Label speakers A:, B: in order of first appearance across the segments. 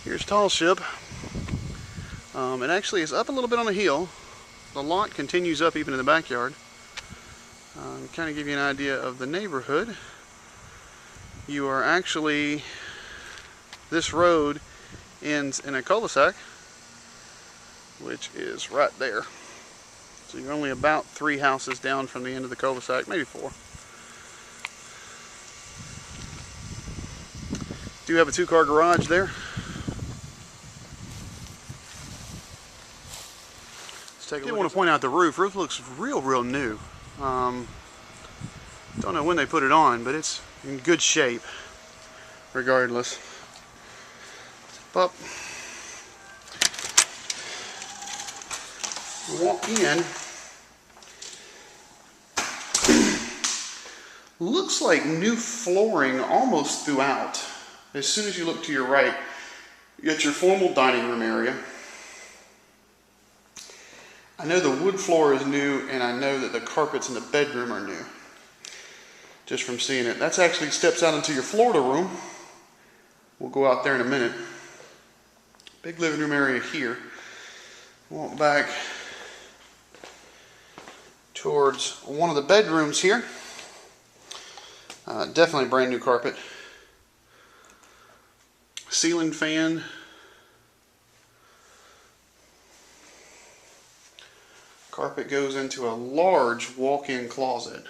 A: Here's Tallship. It actually is up a little bit on a hill. The lot continues up even in the backyard. Kind of give you an idea of the neighborhood. You are actually, this road ends in a cul-de-sac, which is right there. So you're only about 3 houses down from the end of the cul-de-sac, maybe 4. Do have a 2-car garage there. I did want to point out the roof. Roof looks real new. Don't know when they put it on, but it's in good shape regardless. But walk in. Looks like new flooring almost throughout. As soon as you look to your right, you got your formal dining room area. I know the wood floor is new, and I know that the carpets in the bedroom are new, just from seeing it. That's actually steps out into your Florida room. We'll go out there in a minute. Big living room area here. Walk back towards one of the bedrooms here. Definitely brand new carpet. Ceiling fan. Carpet goes into a large walk-in closet.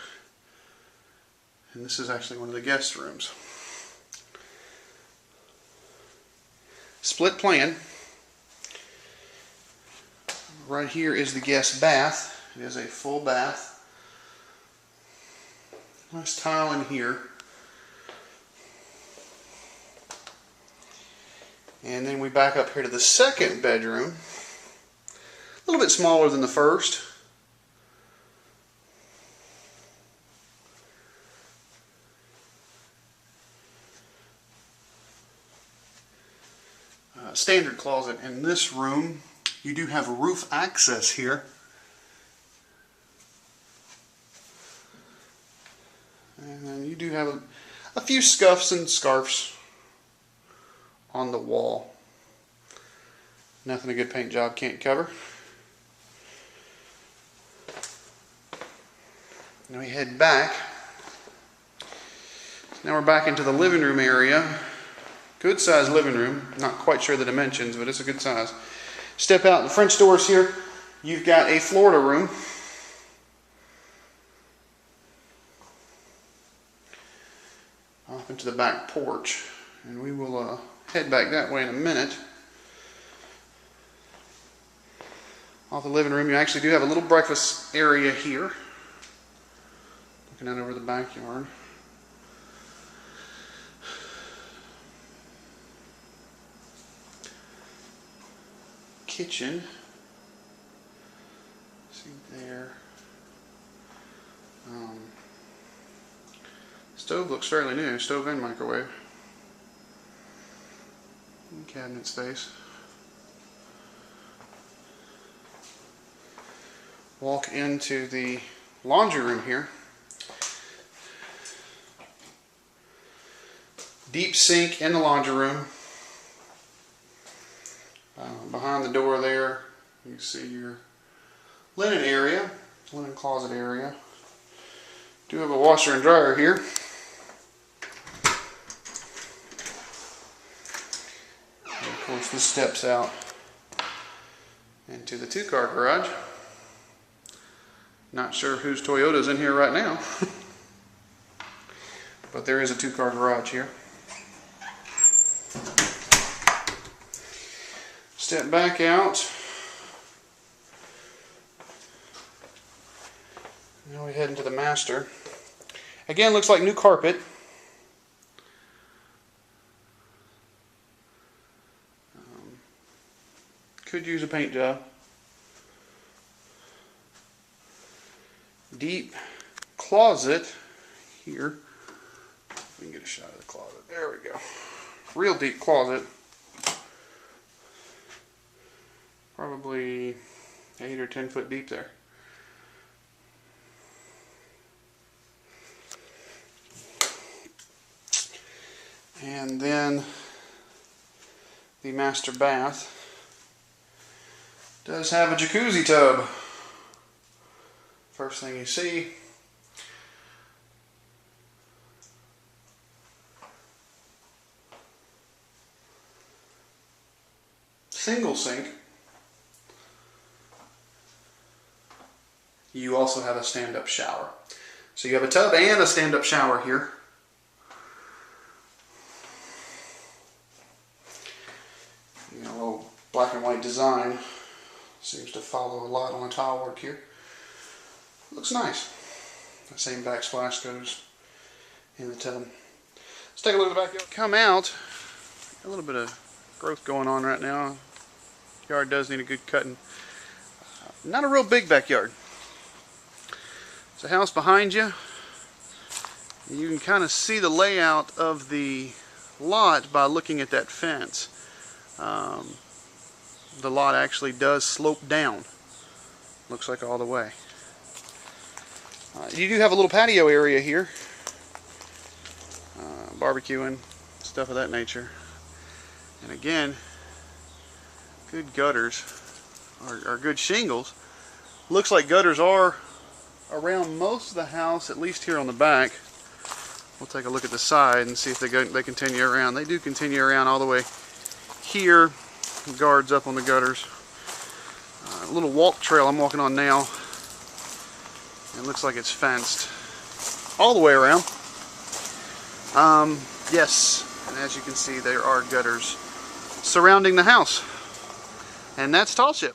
A: And this is actually one of the guest rooms. Split plan. Right here is the guest bath. It is a full bath. Nice tile in here. And then we back up here to the second bedroom. A little bit smaller than the first. Standard closet in this room. You do have roof access here. And then you do have a few scuffs and scarfs on the wall. Nothing a good paint job can't cover. Now we head back. Now we're back into the living room area. Good size living room. Not quite sure the dimensions, but it's a good size. Step out the French doors here. You've got a Florida room. Off into the back porch. And we will head back that way in a minute. Off the living room, you actually do have a little breakfast area here. Looking out over the backyard. Kitchen. See there. Stove looks fairly new. Stove and microwave. And cabinet space. Walk into the laundry room here. Deep sink in the laundry room. Behind the door there, you can see your linen area, linen closet area. Do have a washer and dryer here. And of course, this steps out into the 2-car garage. Not sure whose Toyota's in here right now, but there is a 2-car garage here. Step back out. Now we head into the master. Again, looks like new carpet. Could use a paint job. Deep closet here. We can get a shot of the closet. There we go. Real deep closet. Probably 8 or 10 foot deep there. And then the master bath does have a jacuzzi tub. First thing you see. Single sink. You also have a stand-up shower. So you have a tub and a stand-up shower here. You know, a little black and white design. Seems to follow a lot on the tile work here. Looks nice. The same backsplash goes in the tub. Let's take a look at the backyard. Come out. A little bit of growth going on right now. Yard does need a good cutting. Not a real big backyard. There's a house behind you. You can kind of see the layout of the lot by looking at that fence. The lot actually does slope down. Looks like all the way. You do have a little patio area here. Barbecuing, stuff of that nature. And again, good gutters, or good shingles. Looks like gutters are around most of the house, at least here on the back. We'll take a look at the side and see if they continue around. They do continue around all the way here. Guards up on the gutters. A little walk trail I'm walking on now. It looks like it's fenced all the way around. Yes, and as you can see, there are gutters surrounding the house. And that's Tallship.